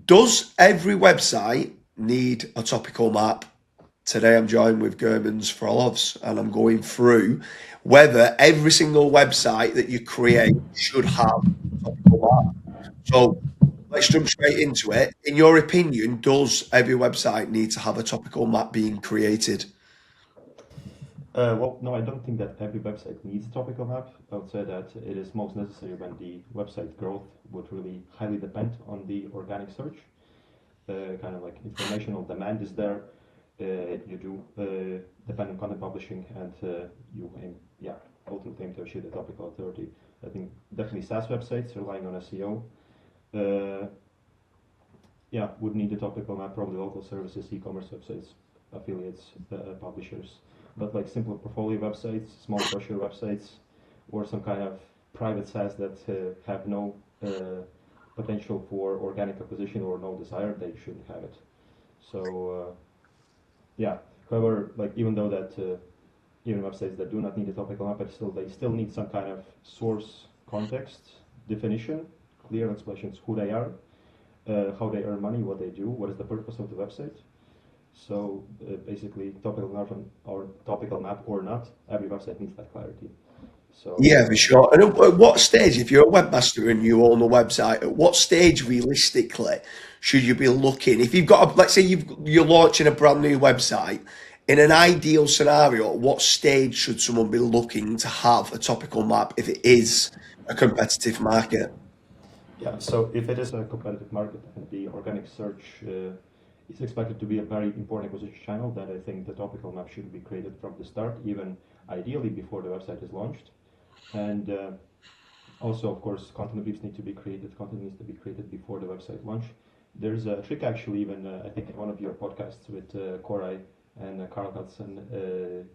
Does every website need a topical map? Today I'm joined with German's Frolovs and I'm going through whether every single website that you create should have a topical map. So let's jump straight into it. In your opinion, does every website need to have a topical map being created? Well, no, I don't think that every website needs a topical map. I would say that it is most necessary when the website growth would really highly depend on the organic search. Kind of like informational demand is there. You do depend on content publishing, and you aim, yeah, ultimately aim to achieve the topical authority. I think definitely SaaS websites relying on SEO, yeah, would need a topical map. Probably local services, e-commerce websites, affiliates, publishers. But like simple portfolio websites, small brochure websites, or some kind of private SaaS that have no potential for organic acquisition or no desire, they shouldn't have it. So yeah. However, like even though that even websites that do not need a topical map, but still they still need some kind of source context definition, clear explanations who they are, how they earn money, what they do, what is the purpose of the website. So basically, topical map or topical map or not, every website needs that clarity. Yeah, So for sure. And at what stage, if you're a webmaster and you own a website, at what stage realistically should you be looking? If you've got, let's say you're launching a brand new website, in an ideal scenario, at what stage should someone be looking to have a topical map if it is a competitive market? yeah, so if it is a competitive market and the organic search is expected to be a very important acquisition channel, then I think the topical map should be created from the start, even ideally before the website is launched. And also, of course, content briefs need to be created. Content needs to be created before the website launch. There's a trick actually, even I think in one of your podcasts with Koray and Carl Hudson,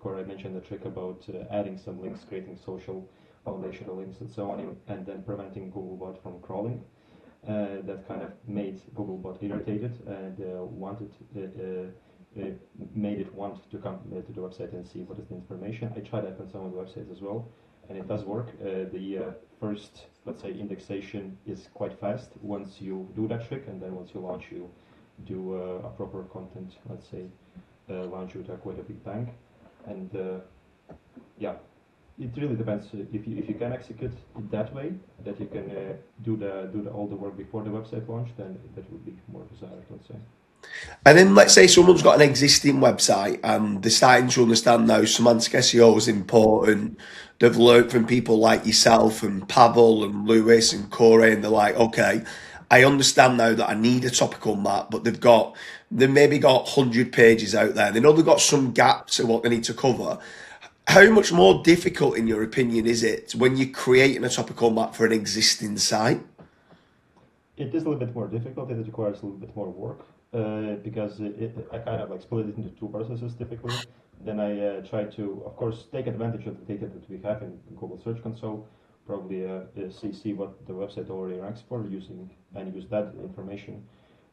Koray mentioned a trick about adding some links, creating social foundational links and so on, and then preventing Googlebot from crawling. That kind of made Googlebot irritated and made it want to come to the website and see what is the information. I tried that on some of the websites as well, and it does work. The first, let's say, indexation is quite fast once you do that trick, and then once you launch, you do a proper content, let's say, launch with quite a big bang. And yeah, it really depends. If you can execute it that way, that you can do all the work before the website launch, then that would be more desired, let's say. And then let's say someone's got an existing website and they're starting to understand now semantic SEO is important. They've learned from people like yourself and Pavel and Lewis and Corey, and they're like, okay, I understand now that I need a topical map, but they've maybe got 100 pages out there. They know they've got some gaps in what they need to cover. How much more difficult, in your opinion, is it when you're creating a topical map for an existing site? It is a little bit more difficult. It requires a little bit more work because I kind of like split it into two processes typically. Then I try to, of course, take advantage of the data that we have in Google Search Console. Probably see what the website already ranks for, using and use that information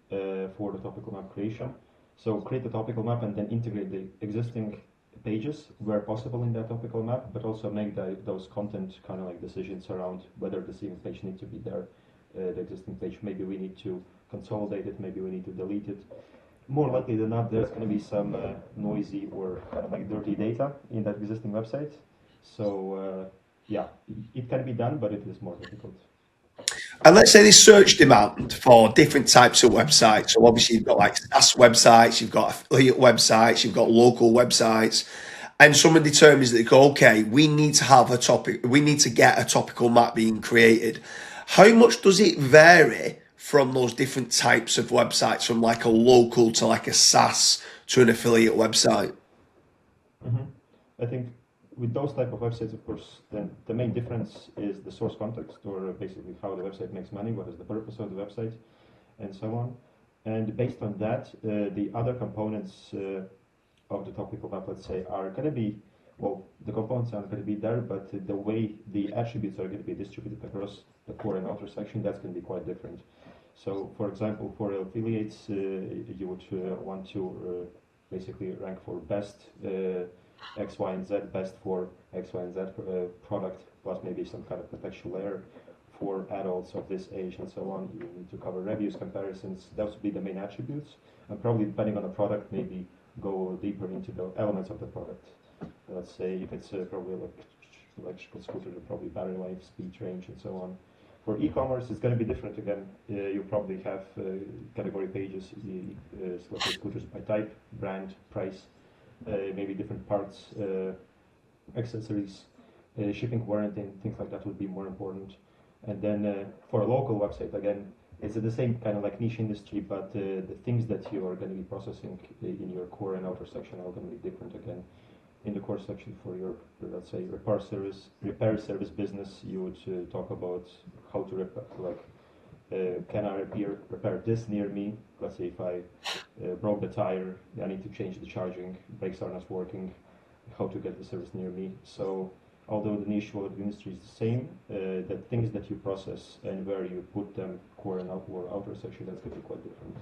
for the topical map creation. So create the topical map and then integrate the existing pages where possible in that topical map, but also make those content kind of like decisions around whether the same page needs to be there, the existing page. Maybe we need to consolidate it, maybe we need to delete it. More likely than not, there's going to be some noisy or kind of like dirty data in that existing website. So yeah, it can be done, but it is more difficult. And let's say there's search demand for different types of websites. So obviously you've got like SaaS websites, you've got affiliate websites, you've got local websites, and someone determines that they go, okay, we need to have a topic, we need to get a topical map being created. How much does it vary from those different types of websites, from like a local to like a SaaS to an affiliate website? hmm I think with those type of websites, of course, then the main difference is the source context, or basically how the website makes money, what is the purpose of the website, and so on. And based on that, the other components of the topical map, let's say, are going to be, well, the components are going to be there, but the way the attributes are going to be distributed across the core and outer section, that's going to be quite different. So, for example, for affiliates, you would want to basically rank for best X, Y, and Z, best for X, Y, and Z product, plus maybe some kind of contextual layer for adults of this age and so on. You need to cover reviews, comparisons. Those would be the main attributes. And probably depending on the product, maybe go deeper into the elements of the product. Let's say if it's probably like electrical scooter, probably battery life, speed range, and so on. For e-commerce, it's going to be different again. You probably have category pages, scooters by type, brand, price, maybe different parts, accessories, shipping, warranty, and things like that would be more important. And then for a local website, again, it's the same kind of like niche industry, but the things that you are going to be processing in your core and outer section are going to be different again. In the core section for your, let's say, repair service business, you would talk about how to repair, like, can I repair this near me? Let's say if I broke the tire, I need to change the charging, brakes are not working, how to get the service near me. So although the niche of the industry is the same, the things that you process and where you put them, core and outer section, that's going to be quite different.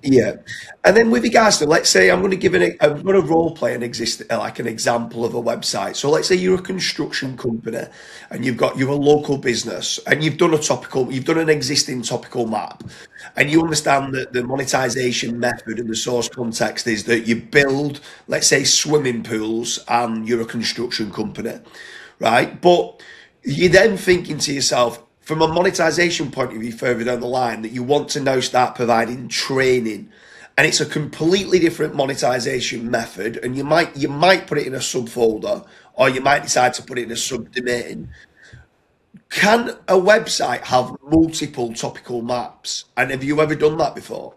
Yeah, and then with regards to, let's say, I'm going to give I'm going to role play like an example of a website. So let's say you're a construction company, and you're a local business, and you've done an existing topical map, and you understand that the monetization method and the source context is that you build, let's say, swimming pools, and you're a construction company, right? But you're then thinking to yourself, from a monetization point of view, further down the line, that you want to now start providing training, and it's a completely different monetization method, and you might put it in a subfolder, or you might decide to put it in a subdomain. Can a website have multiple topical maps? And have you ever done that before?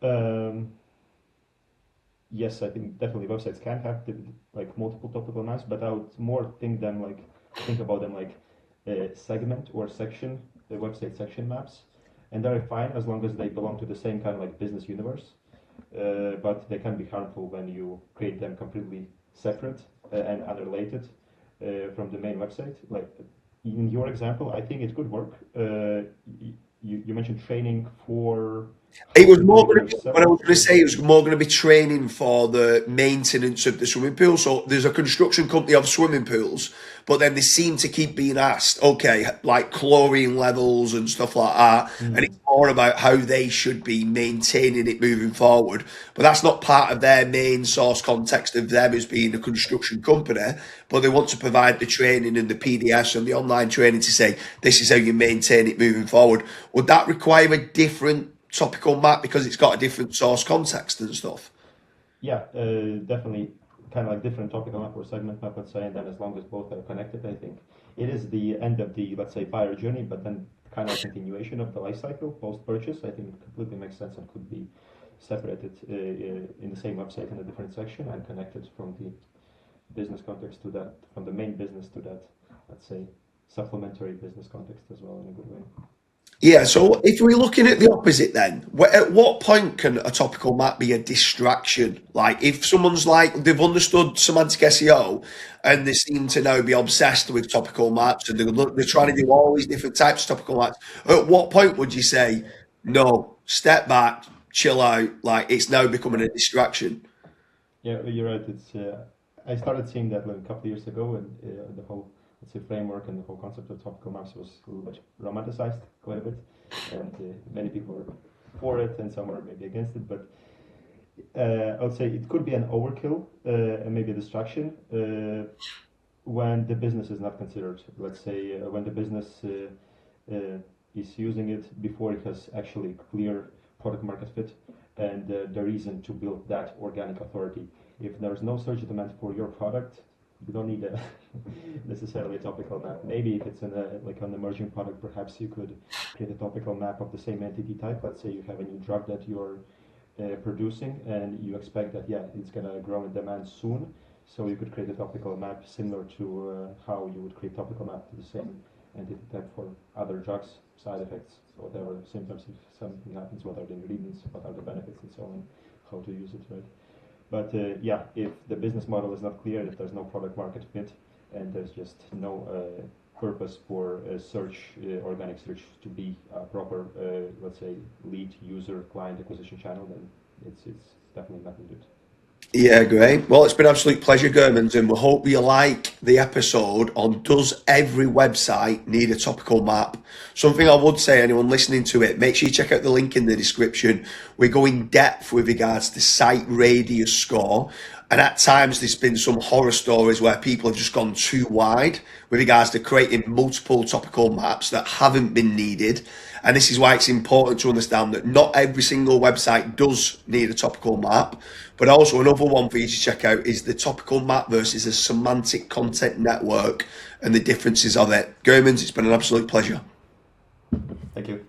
Um, yes, I think definitely websites can have like multiple topical maps, but I would more think about them like segment or section, the website section maps, and they're fine as long as they belong to the same kind of like business universe. But they can be harmful when you create them completely separate and unrelated from the main website. Like in your example, I think it could work. You mentioned training for It how was to do more it going to be, what I yourself. was going to say, it was more going to be training for the maintenance of the swimming pool. So there's a construction company of swimming pools, but then they seem to keep being asked, okay, like chlorine levels and stuff like that. And it's Mm. more about how they should be maintaining it moving forward. But that's not part of their main source context of them as being a construction company. But they want to provide the training and the PDS and the online training to say, this is how you maintain it moving forward. Would that require a different topical map because it's got a different source context and stuff? Yeah, definitely kind of like different topical map or segment map, let's say, and then as long as both are connected, I think it is the end of the, let's say, buyer journey, but then kind of a continuation of the life cycle post-purchase. I think it completely makes sense and could be separated in the same website in a different section and connected from the business context to that, from the main business to that, let's say, supplementary business context as well in a good way. Yeah, so if we're looking at the opposite then, at what point can a topical map be a distraction? Like if someone's like, they've understood semantic SEO and they seem to now be obsessed with topical maps and they're trying to do all these different types of topical maps, at what point would you say, no, step back, chill out, like it's now becoming a distraction? Yeah, you're right. It's I started seeing that like a couple of years ago, and the whole, let's say, framework and the whole concept of topical maps was a little bit romanticized quite a bit, and many people were for it, and some were maybe against it. But I would say it could be an overkill and maybe a distraction when the business is not considered. Let's say when the business is using it before it has actually clear product market fit and the reason to build that organic authority. If there's no search demand for your product, you don't need a necessarily a topical map. Maybe if it's like an emerging product, perhaps you could create a topical map of the same entity type. Let's say you have a new drug that you're producing and you expect that, yeah, it's gonna grow in demand soon. So you could create a topical map similar to how you would create topical map to the same entity type for other drugs, side effects, whatever symptoms. If something happens, what are the ingredients, what are the benefits, and so on, how to use it, right? But yeah, if the business model is not clear, if there's no product market fit, and there's just no purpose for organic search to be a proper, let's say, lead user client acquisition channel, then it's definitely not needed. Yeah, great. Well, it's been an absolute pleasure, Germans, and we hope you like the episode on does every website need a topical map? Something I would say, anyone listening to it, make sure you check out the link in the description. We go in depth with regards to site radius score, and at times there's been some horror stories where people have just gone too wide with regards to creating multiple topical maps that haven't been needed. And this is why it's important to understand that not every single website does need a topical map. But also another one for you to check out is the topical map versus a semantic content network and the differences of it. Germans, it's been an absolute pleasure. Thank you.